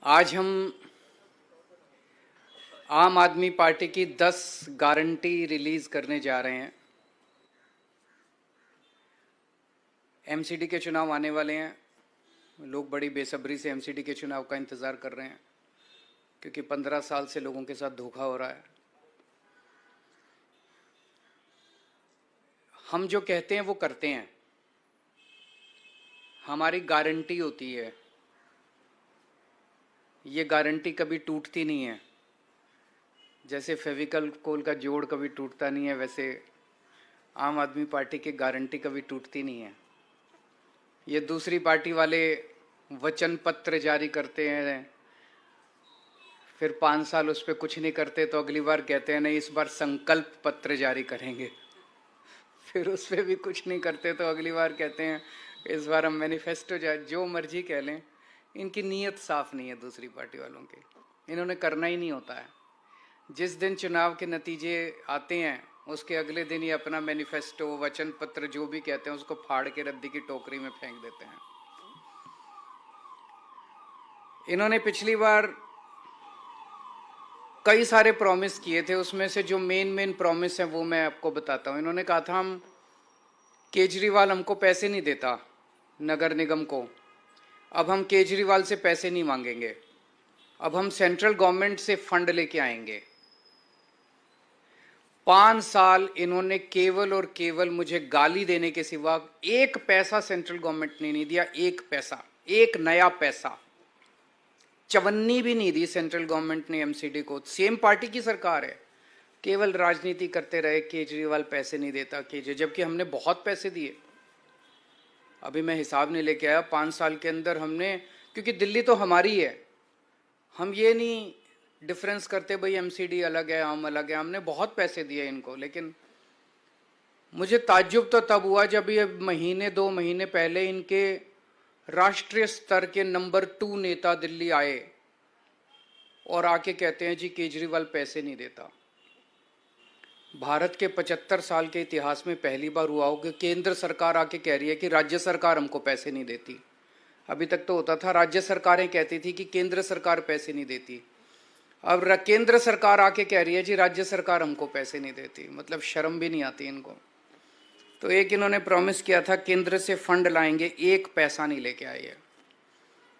आज हम आम आदमी पार्टी की 10 गारंटी रिलीज करने जा रहे हैं। एमसीडी के चुनाव आने वाले हैं। लोग बड़ी बेसब्री से एमसीडी के चुनाव का इंतज़ार कर रहे हैं क्योंकि 15 साल से लोगों के साथ धोखा हो रहा है। हम जो कहते हैं वो करते हैं। हमारी गारंटी होती है। ये गारंटी कभी टूटती नहीं है। जैसे फेविकल कोल का जोड़ कभी टूटता नहीं है, वैसे आम आदमी पार्टी की गारंटी कभी टूटती नहीं है। ये दूसरी पार्टी वाले वचन पत्र जारी करते हैं, फिर 5 साल उस पर कुछ नहीं करते तो अगली बार कहते हैं नहीं इस बार संकल्प पत्र जारी करेंगे। फिर उस पर भी कुछ नहीं करते तो अगली बार कहते हैं इस बार हम मैनिफेस्टो जो मर्जी कह लें। इनकी नीयत साफ नहीं है दूसरी पार्टी वालों की। इन्होंने करना ही नहीं होता है। जिस दिन चुनाव के नतीजे आते हैं उसके अगले दिन ही अपना मैनिफेस्टो वचन पत्र जो भी कहते हैं उसको फाड़ के रद्दी की टोकरी में फेंक देते हैं। इन्होंने पिछली बार कई सारे प्रॉमिस किए थे, उसमें से जो मेन प्रॉमिस है वो मैं आपको बताता हूँ। इन्होंने कहा था हम केजरीवाल हमको पैसे नहीं देता नगर निगम को, अब हम केजरीवाल से पैसे नहीं मांगेंगे, अब हम सेंट्रल गवर्नमेंट से फंड लेके आएंगे। 5 साल इन्होंने केवल और केवल मुझे गाली देने के सिवा एक पैसा सेंट्रल गवर्नमेंट ने नहीं दिया। एक पैसा, एक नया पैसा, चवन्नी भी नहीं दी सेंट्रल गवर्नमेंट ने एमसीडी को। सेम पार्टी की सरकार है, केवल राजनीति करते रहे केजरीवाल पैसे नहीं देता जबकि हमने बहुत पैसे दिए। अभी मैं हिसाब नहीं लेके आया 5 साल के अंदर हमने, क्योंकि दिल्ली तो हमारी है, हम ये नहीं डिफरेंस करते भाई एमसीडी अलग है हम अलग है। हमने बहुत पैसे दिए इनको। लेकिन मुझे ताज्जुब तो तब हुआ जब ये महीने 2 महीने पहले इनके राष्ट्रीय स्तर के नंबर 2 नेता दिल्ली आए और आके कहते हैं जी केजरीवाल पैसे नहीं देता। भारत के 75 साल के इतिहास में पहली बार हुआ हो कि केंद्र सरकार आके कह रही है कि राज्य सरकार हमको पैसे नहीं देती। अभी तक तो होता था राज्य सरकारें कहती थी कि केंद्र सरकार पैसे नहीं देती, अब केंद्र सरकार आके कह रही है जी राज्य सरकार हमको पैसे नहीं देती। मतलब शर्म भी नहीं आती इनको। तो एक इन्होंने प्रॉमिस किया था केंद्र से फंड लाएंगे, एक पैसा नहीं लेके आए हैं।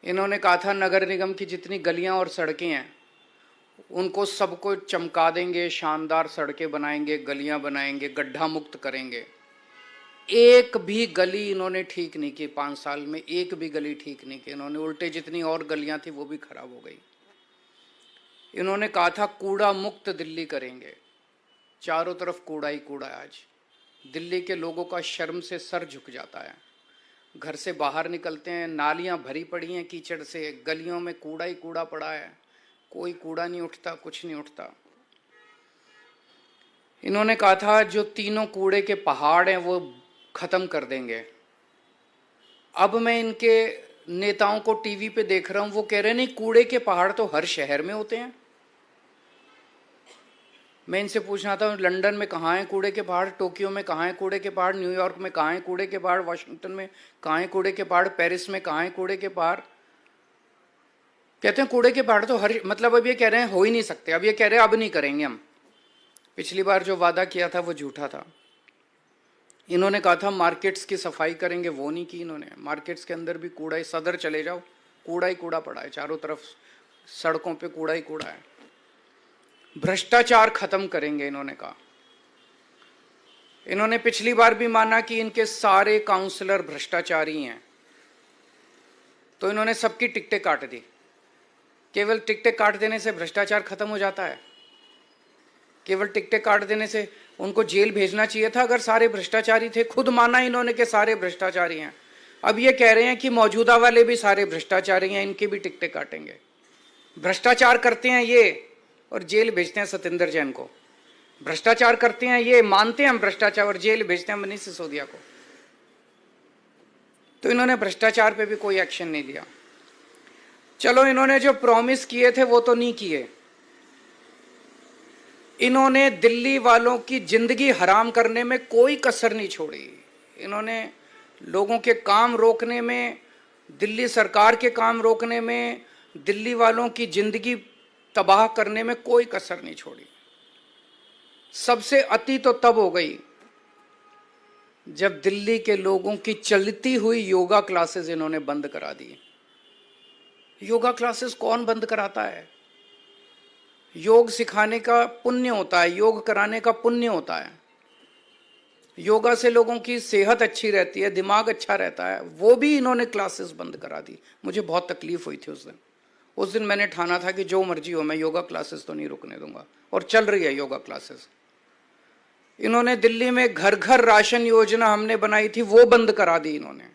इन्होंने कहा था नगर निगम की जितनी गलियां और सड़कें हैं उनको सबको चमका देंगे, शानदार सड़कें बनाएंगे, गलियां बनाएंगे, गड्ढा मुक्त करेंगे। एक भी गली इन्होंने ठीक नहीं की 5 साल में, एक भी गली ठीक नहीं की इन्होंने। उल्टे जितनी और गलियां थी वो भी खराब हो गई। इन्होंने कहा था कूड़ा मुक्त दिल्ली करेंगे, चारों तरफ कूड़ा ही कूड़ा है। आज दिल्ली के लोगों का शर्म से सर झुक जाता है। घर से बाहर निकलते हैं, नालियां भरी पड़ी हैं कीचड़ से, गलियों में कूड़ा ही कूड़ा पड़ा है, कोई कूड़ा नहीं उठता, कुछ नहीं उठता। इन्होंने कहा था जो 3 कूड़े के पहाड़ हैं वो खत्म कर देंगे। अब मैं इनके नेताओं को टीवी पे देख रहा हूं, वो कह रहे हैं नहीं कूड़े के पहाड़ तो हर शहर में होते हैं। मैं इनसे पूछना था लंदन में कहाँ हैं कूड़े के पहाड़, टोक्यो में कहाँ हैं कूड़े के पहाड़, न्यूयॉर्क में कहाँ हैं कूड़े के पहाड़, वाशिंगटन में कहाँ हैं कूड़े के पहाड़, पेरिस में कहाँ हैं कूड़े के पहाड़। कहते हैं कूड़े के पहाड़ तो हर, मतलब अब ये कह रहे हैं हो ही नहीं सकते। अब ये कह रहे हैं अब नहीं करेंगे हम। पिछली बार जो वादा किया था वो झूठा था। इन्होंने कहा था मार्केट्स की सफाई करेंगे, वो नहीं की इन्होंने। मार्केट्स के अंदर भी कूड़ा ही, सदर चले जाओ कूड़ा ही कूड़ा पड़ा है, चारों तरफ सड़कों पे कूड़ा ही कूड़ा है। भ्रष्टाचार खत्म करेंगे इन्होंने कहा। इन्होंने पिछली बार भी माना कि इनके सारे काउंसलर भ्रष्टाचारी हैं, तो इन्होंने सबकी टिकटें काट दी। केवल टिकटें काट देने से भ्रष्टाचार खत्म हो जाता है? केवल टिकटें काट देने से? उनको जेल भेजना चाहिए था अगर सारे भ्रष्टाचारी थे। खुद माना इन्होंने कि सारे भ्रष्टाचारी हैं। अब ये कह रहे हैं कि मौजूदा वाले भी सारे भ्रष्टाचारी हैं, इनकी भी टिकटें काटेंगे। भ्रष्टाचार करते हैं ये और जेल भेजते हैं सत्येंद्र जैन को। भ्रष्टाचार करते हैं ये, मानते हैं हम भ्रष्टाचार, और जेल भेजते हैं मनीष सिसोदिया को। तो इन्होंने भ्रष्टाचार पे भी कोई एक्शन नहीं लिया। चलो इन्होंने जो प्रॉमिस किए थे वो तो नहीं किए। इन्होंने दिल्ली वालों की जिंदगी हराम करने में कोई कसर नहीं छोड़ी। इन्होंने लोगों के काम रोकने में, दिल्ली सरकार के काम रोकने में, दिल्ली वालों की जिंदगी तबाह करने में कोई कसर नहीं छोड़ी। सबसे अति तो तब हो गई जब दिल्ली के लोगों की चलती हुई योगा क्लासेस इन्होंने बंद करा दी। योगा क्लासेस कौन बंद कराता है? योग सिखाने का पुण्य होता है, योग कराने का पुण्य होता है। योगा से लोगों की सेहत अच्छी रहती है, दिमाग अच्छा रहता है, वो भी इन्होंने क्लासेस बंद करा दी। मुझे बहुत तकलीफ हुई थी उस दिन मैंने ठाना था कि जो मर्जी हो, मैं योगा क्लासेस तो नहीं रुकने दूंगा। और चल रही है योगा क्लासेस। इन्होंने दिल्ली में घर घर राशन योजना हमने बनाई थी, वो बंद करा दी इन्होंने।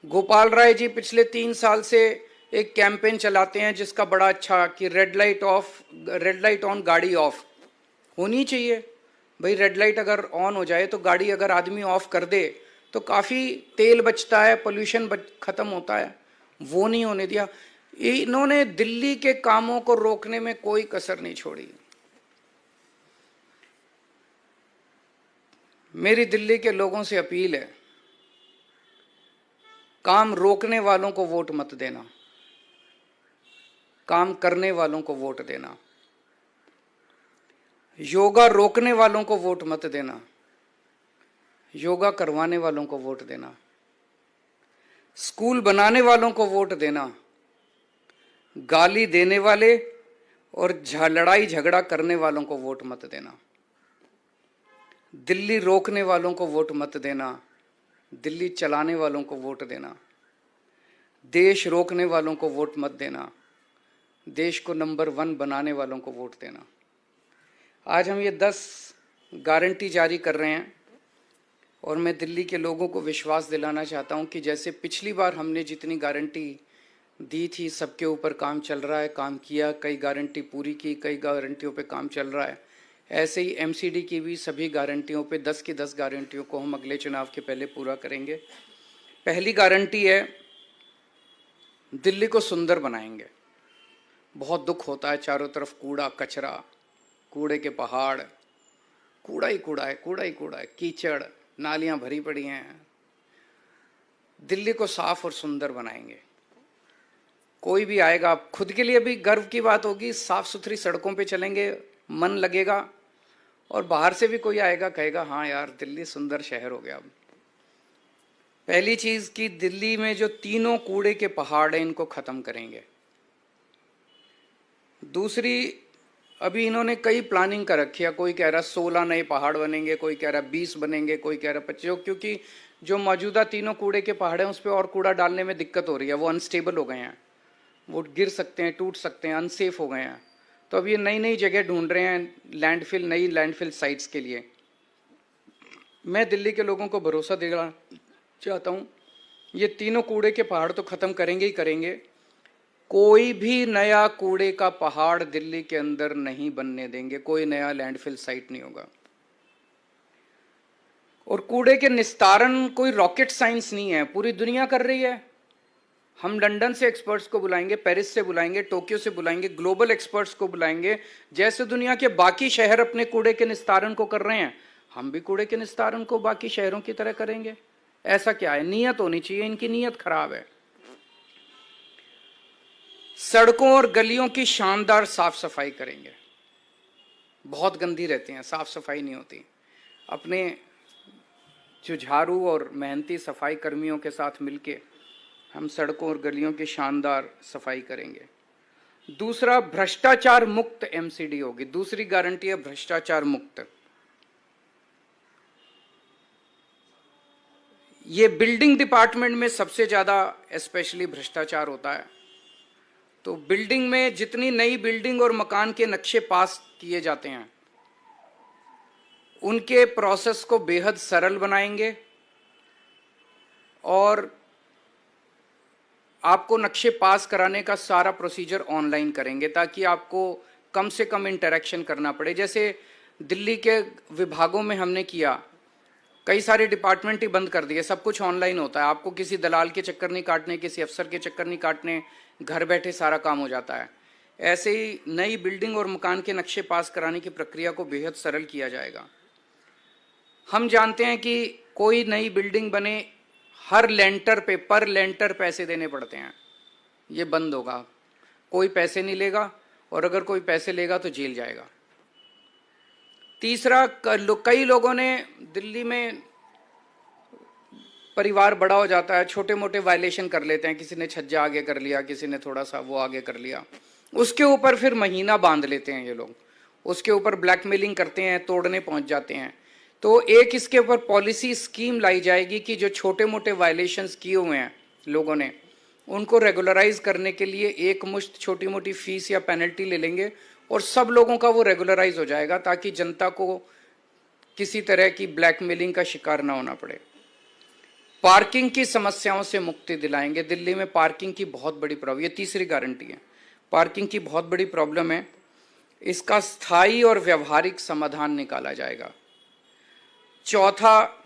गोपाल राय जी पिछले 3 साल से एक कैंपेन चलाते हैं जिसका बड़ा अच्छा कि रेड लाइट ऑन गाड़ी ऑफ होनी चाहिए। भाई रेड लाइट अगर ऑन हो जाए तो गाड़ी अगर आदमी ऑफ कर दे तो काफी तेल बचता है, पोल्यूशन खत्म होता है। वो नहीं होने दिया। इन्होंने दिल्ली के कामों को रोकने में कोई कसर नहीं छोड़ी। मेरी दिल्ली के लोगों से अपील है, काम रोकने वालों को वोट मत देना, काम करने वालों को वोट देना। योगा रोकने वालों को वोट मत देना, योगा करवाने वालों को वोट देना। स्कूल बनाने वालों को वोट देना, गाली देने वाले और लड़ाई झगड़ा करने वालों को वोट मत देना। दिल्ली रोकने वालों को वोट मत देना, दिल्ली चलाने वालों को वोट देना। देश रोकने वालों को वोट मत देना, देश को नंबर 1 बनाने वालों को वोट देना। आज हम ये 10 गारंटी जारी कर रहे हैं और मैं दिल्ली के लोगों को विश्वास दिलाना चाहता हूं कि जैसे पिछली बार हमने जितनी गारंटी दी थी सबके ऊपर काम चल रहा है, काम किया, कई गारंटी पूरी की, कई गारंटियों पे काम चल रहा है। ऐसे ही एमसीडी की भी सभी गारंटियों पे 10 की 10 गारंटियों को हम अगले चुनाव के पहले पूरा करेंगे। पहली गारंटी है, दिल्ली को सुंदर बनाएंगे। बहुत दुख होता है, चारों तरफ कूड़ा कचरा, कूड़े के पहाड़, कूड़ा ही कूड़ा है, कूड़ा ही कूड़ा है, कीचड़, नालियां भरी पड़ी हैं। दिल्ली को साफ और सुंदर बनाएंगे। कोई भी आएगा, खुद के लिए भी गर्व की बात होगी, साफ सुथरी सड़कों पे चलेंगे, मन लगेगा, और बाहर से भी कोई आएगा कहेगा हाँ यार दिल्ली सुंदर शहर हो गया। अब पहली चीज कि दिल्ली में जो तीनों कूड़े के पहाड़ हैं इनको खत्म करेंगे। दूसरी, अभी इन्होंने कई प्लानिंग कर रखी है। कोई कह रहा 16 नए पहाड़ बनेंगे, कोई कह रहा 20 बनेंगे, कोई कह रहा 25, क्योंकि जो मौजूदा तीनों कूड़े के पहाड़ हैं उस पर और कूड़ा डालने में दिक्कत हो रही है। वो अनस्टेबल हो गए हैं, वो गिर सकते हैं, टूट सकते हैं, अनसेफ हो गए हैं। तो अब ये नई नई जगह ढूंढ रहे हैं लैंडफिल, नई लैंडफिल साइट्स के लिए। मैं दिल्ली के लोगों को भरोसा देना चाहता हूँ, ये तीनों कूड़े के पहाड़ तो खत्म करेंगे ही करेंगे। कोई भी नया कूड़े का पहाड़ दिल्ली के अंदर नहीं बनने देंगे, कोई नया लैंडफिल साइट नहीं होगा। और कूड़े के निस्तारण कोई रॉकेट साइंस नहीं है, पूरी दुनिया कर रही है। हम लंदन से एक्सपर्ट्स को बुलाएंगे, पेरिस से बुलाएंगे, टोक्यो से बुलाएंगे, ग्लोबल एक्सपर्ट्स को बुलाएंगे। जैसे दुनिया के बाकी शहर अपने कूड़े के निस्तारण को कर रहे हैं, हम भी कूड़े के निस्तारण को बाकी शहरों की तरह करेंगे। ऐसा क्या है? नीयत होनी चाहिए, इनकी नीयत खराब है। सड़कों और गलियों की शानदार साफ सफाई करेंगे। बहुत गंदी रहती हैं, साफ सफाई नहीं होती। अपने जो झाड़ू और मेहनती सफाई कर्मियों के साथ मिलके हम सड़कों और गलियों की शानदार सफाई करेंगे। दूसरा, भ्रष्टाचार मुक्त एमसीडी होगी। दूसरी गारंटी है भ्रष्टाचार मुक्त। ये बिल्डिंग डिपार्टमेंट में सबसे ज्यादा स्पेशली भ्रष्टाचार होता है। तो बिल्डिंग में जितनी नई बिल्डिंग और मकान के नक्शे पास किए जाते हैं उनके प्रोसेस को बेहद सरल बनाएंगे और आपको नक्शे पास कराने का सारा प्रोसीजर ऑनलाइन करेंगे ताकि आपको कम से कम इंटरेक्शन करना पड़े। जैसे दिल्ली के विभागों में हमने किया, कई सारे डिपार्टमेंट ही बंद कर दिए, सब कुछ ऑनलाइन होता है। आपको किसी दलाल के चक्कर नहीं काटने, किसी अफसर के चक्कर नहीं काटने, घर बैठे सारा काम हो जाता है। ऐसे ही नई बिल्डिंग और मकान के नक्शे पास कराने की प्रक्रिया को बेहद सरल किया जाएगा। हम जानते हैं कि कोई नई बिल्डिंग बने हर लेंटर पे पर लेंटर पैसे देने पड़ते हैं, ये बंद होगा। कोई पैसे नहीं लेगा, और अगर कोई पैसे लेगा तो जेल जाएगा। तीसरा, कई लोगों ने दिल्ली में परिवार बड़ा हो जाता है, छोटे मोटे वायलेशन कर लेते हैं, किसी ने छज्जा आगे कर लिया, किसी ने थोड़ा सा वो आगे कर लिया, उसके ऊपर फिर महीना बांध लेते हैं ये लोग, उसके ऊपर ब्लैकमेलिंग करते हैं, तोड़ने पहुंच जाते हैं। तो एक इसके ऊपर पॉलिसी स्कीम लाई जाएगी कि जो छोटे मोटे वायलेशंस किए हुए हैं लोगों ने, उनको रेगुलराइज करने के लिए एक मुश्त छोटी मोटी फीस या पेनल्टी ले लेंगे और सब लोगों का वो रेगुलराइज हो जाएगा, ताकि जनता को किसी तरह की ब्लैकमेलिंग का शिकार ना होना पड़े। पार्किंग की समस्याओं से मुक्ति दिलाएंगे। दिल्ली में पार्किंग की बहुत बड़ी प्रॉब्लम, ये तीसरी गारंटी है, पार्किंग की बहुत बड़ी प्रॉब्लम है, इसका स्थायी और व्यवहारिक समाधान निकाला जाएगा। चौथा,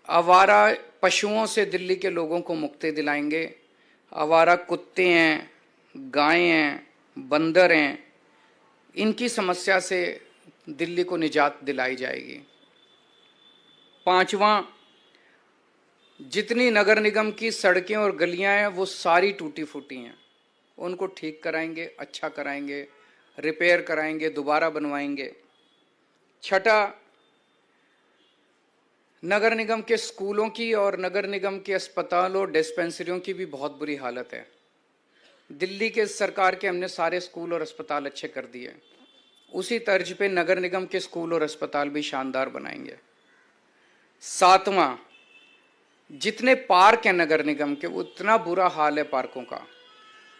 आवारा पशुओं से दिल्ली के लोगों को मुक्ति दिलाएंगे। आवारा कुत्ते हैं, गायें हैं, बंदर हैं, इनकी समस्या से दिल्ली को निजात दिलाई जाएगी। पांचवा, जितनी नगर निगम की सड़कें और गलियां हैं वो सारी टूटी फूटी हैं, उनको ठीक कराएंगे, अच्छा कराएंगे, रिपेयर कराएंगे, दोबारा बनवाएंगे। छठा, नगर निगम के स्कूलों की और नगर निगम के अस्पतालों और डिस्पेंसरियों की भी बहुत बुरी हालत है। दिल्ली के सरकार के हमने सारे स्कूल और अस्पताल अच्छे कर दिए, उसी तर्ज पे नगर निगम के स्कूल और अस्पताल भी शानदार बनाएंगे। सातवां, जितने पार्क हैं नगर निगम के, उतना बुरा हाल है पार्कों का।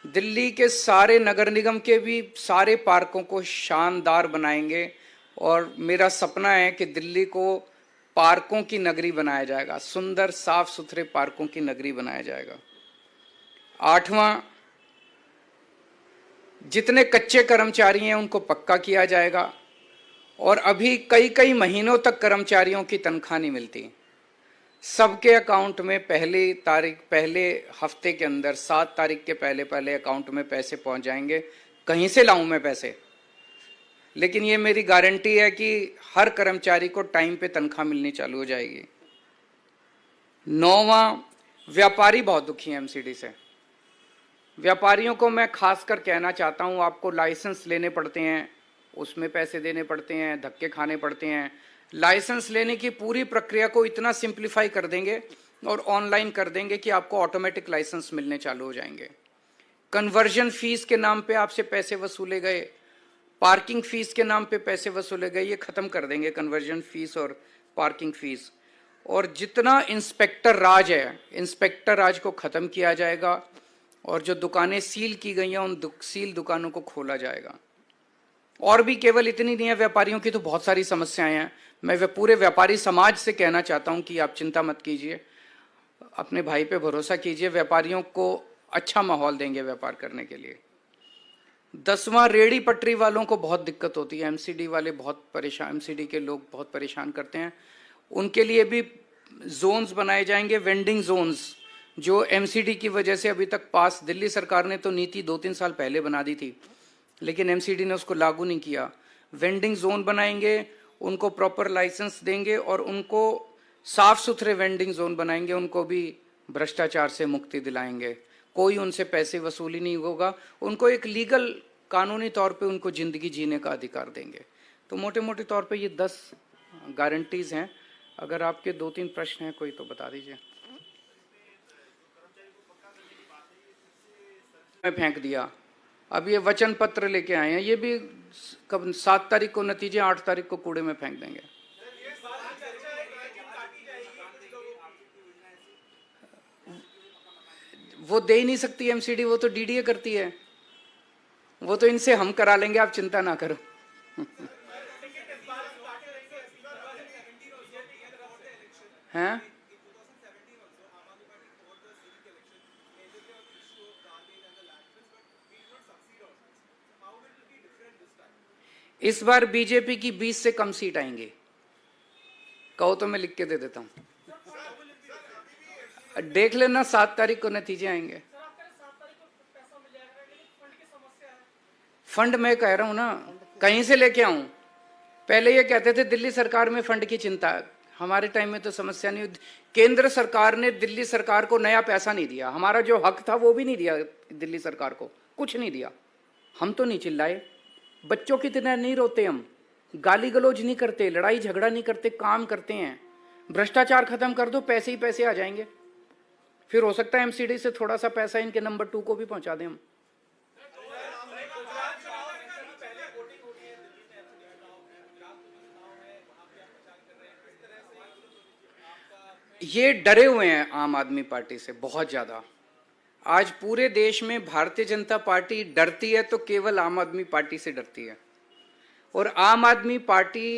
दिल्ली के सारे नगर निगम के भी सारे पार्कों को शानदार बनाएंगे, और मेरा सपना है कि दिल्ली को पार्कों की नगरी बनाया जाएगा, सुंदर साफ सुथरे पार्कों की नगरी बनाया जाएगा। आठवां, जितने कच्चे कर्मचारी हैं उनको पक्का किया जाएगा, और अभी कई कई महीनों तक कर्मचारियों की तनख्वाह नहीं मिलती, सबके अकाउंट में पहले हफ्ते के अंदर 7 तारीख के पहले अकाउंट में पैसे पहुंच जाएंगे। कहीं से लाऊं मैं पैसे, लेकिन ये मेरी गारंटी है कि हर कर्मचारी को टाइम पे तनख्वाह मिलनी चालू हो जाएगी। 9वां, व्यापारी बहुत दुखी हैं एमसीडी से। व्यापारियों को मैं खासकर कहना चाहता हूं, आपको लाइसेंस लेने पड़ते हैं, उसमें पैसे देने पड़ते हैं, धक्के खाने पड़ते हैं। लाइसेंस लेने की पूरी प्रक्रिया को इतना सिंप्लीफाई कर देंगे और ऑनलाइन कर देंगे कि आपको ऑटोमेटिक लाइसेंस मिलने चालू हो जाएंगे। कन्वर्जन फीस के नाम पे आपसे पैसे वसूले गए, पार्किंग फीस के नाम पे पैसे वसूले गए, ये खत्म कर देंगे कन्वर्जन फीस और पार्किंग फीस। और जितना इंस्पेक्टर राज है, इंस्पेक्टर राज को खत्म किया जाएगा, और जो दुकानें सील की गई हैं उन सील दुकानों को खोला जाएगा। और भी केवल इतनी नहीं है, व्यापारियों की तो बहुत सारी समस्याएं हैं। मैं पूरे व्यापारी समाज से कहना चाहता हूं कि आप चिंता मत कीजिए, अपने भाई पे भरोसा कीजिए, व्यापारियों को अच्छा माहौल देंगे व्यापार करने के लिए। 10वां, रेहड़ी पटरी वालों को बहुत दिक्कत होती है, एमसीडी वाले बहुत परेशान, एमसीडी के लोग बहुत परेशान करते हैं, उनके लिए भी जोन्स बनाए जाएंगे, वेंडिंग जोन्स, जो एमसीडी की वजह से अभी तक पास, दिल्ली सरकार ने तो नीति 2-3 साल पहले बना दी थी, लेकिन एमसीडी ने उसको लागू नहीं किया। वेंडिंग जोन बनाएंगे, उनको प्रॉपर लाइसेंस देंगे और उनको साफ सुथरे वेंडिंग जोन बनाएंगे, उनको भी भ्रष्टाचार से मुक्ति दिलाएंगे, कोई उनसे पैसे वसूली नहीं होगा, उनको एक लीगल कानूनी तौर पे उनको जिंदगी जीने का अधिकार देंगे। तो मोटे मोटे तौर पे ये 10 गारंटीज हैं। अगर आपके 2-3 प्रश्न हैं कोई तो बता दीजिए। मैं फेंक दिया, अब ये वचन पत्र लेके आए हैं, ये भी कब 7 तारीख को नतीजे, 8 तारीख को कूड़े में फेंक देंगे। वो दे ही नहीं सकती एमसीडी, वो तो डीडीए करती है, वो तो इनसे हम करा लेंगे, आप चिंता ना करो। हैं? इस बार बीजेपी की 20 से कम सीट आएंगी, कहो तो मैं लिख के दे देता हूं, देख लेना 7 तारीख को नतीजे आएंगे। फंड मैं कह रहा हूं ना, कहीं से लेके आऊं? पहले ये कहते थे दिल्ली सरकार में फंड की चिंता, हमारे टाइम में तो समस्या नहीं। केंद्र सरकार ने दिल्ली सरकार को नया पैसा नहीं दिया, हमारा जो हक था वो भी नहीं दिया दिल्ली सरकार को, कुछ नहीं दिया। हम तो नहीं चिल्लाए, बच्चों की तरह नहीं रोते, हम गाली गलौज नहीं करते, लड़ाई झगड़ा नहीं करते, काम करते हैं। भ्रष्टाचार खत्म कर दो, पैसे ही पैसे आ जाएंगे। फिर हो सकता है एमसीडी से थोड़ा सा पैसा इनके नंबर 2 को भी पहुंचा दें हम। ये डरे हुए हैं आम आदमी पार्टी से बहुत ज्यादा। आज पूरे देश में भारतीय जनता पार्टी डरती है तो केवल आम आदमी पार्टी से डरती है। और आम आदमी पार्टी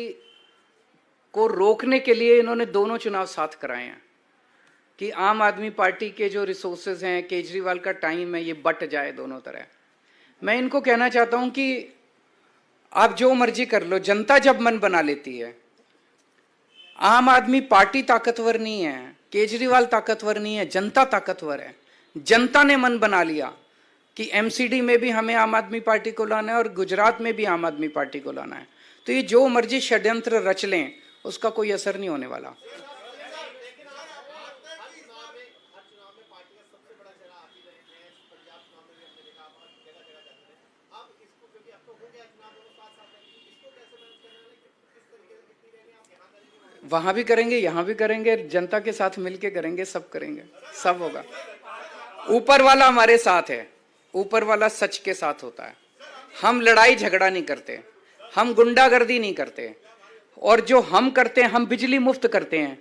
को रोकने के लिए इन्होंने दोनों चुनाव साथ कराए हैं कि आम आदमी पार्टी के जो रिसोर्सेज हैं, केजरीवाल का टाइम है, ये बट जाए दोनों तरह। मैं इनको कहना चाहता हूं कि आप जो मर्जी कर लो, जनता जब मन बना लेती है। आम आदमी पार्टी ताकतवर नहीं है, केजरीवाल ताकतवर नहीं है, जनता ताकतवर है। जनता ने मन बना लिया कि एमसीडी में भी हमें आम आदमी पार्टी को लाना है और गुजरात में भी आम आदमी पार्टी को लाना है, तो ये जो मर्जी षड्यंत्र रच लें उसका कोई असर नहीं होने वाला। वहां भी करेंगे, यहां भी करेंगे, जनता के साथ मिलके करेंगे, सब करेंगे, सब होगा। ऊपर वाला हमारे साथ है, ऊपर वाला सच के साथ होता है। हम लड़ाई झगड़ा नहीं करते, हम गुंडागर्दी नहीं करते, और जो हम करते हैं, हम बिजली मुफ्त करते हैं,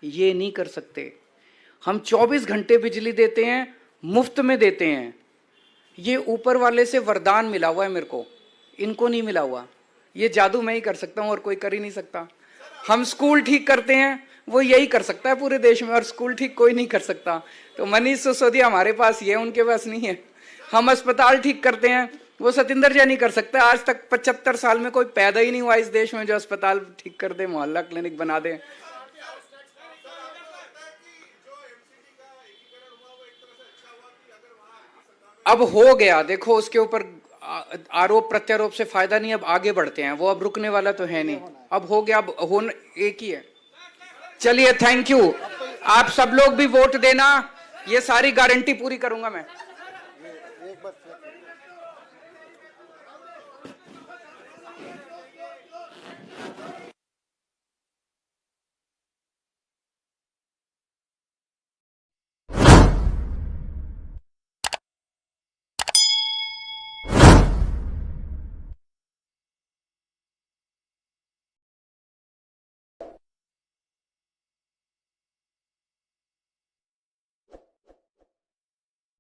ये नहीं कर सकते। हम 24 घंटे बिजली देते हैं, मुफ्त में देते हैं। ये ऊपर वाले से वरदान मिला हुआ है मेरे को, इनको नहीं मिला हुआ। ये जादू मैं ही कर सकता हूं और कोई कर ही नहीं सकता। हम स्कूल ठीक करते हैं, वो यही कर सकता है पूरे देश में, और स्कूल ठीक कोई नहीं कर सकता। तो मनीष सिसोदिया हमारे पास ये, उनके पास नहीं है। हम अस्पताल ठीक करते हैं, वो सतिंदर जैन कर सकता है। आज तक 75 साल में कोई पैदा ही नहीं हुआ इस देश में जो अस्पताल ठीक कर दे, मोहल्ला क्लिनिक बना दे। अब हो गया, देखो उसके ऊपर आरोप प्रत्यारोप से फायदा नहीं, अब आगे बढ़ते हैं। वो अब रुकने वाला तो है नहीं, अब हो गया, अब होना एक ही है। चलिए, थैंक यू। आप सब लोग भी वोट देना, ये सारी गारंटी पूरी करूंगा मैं।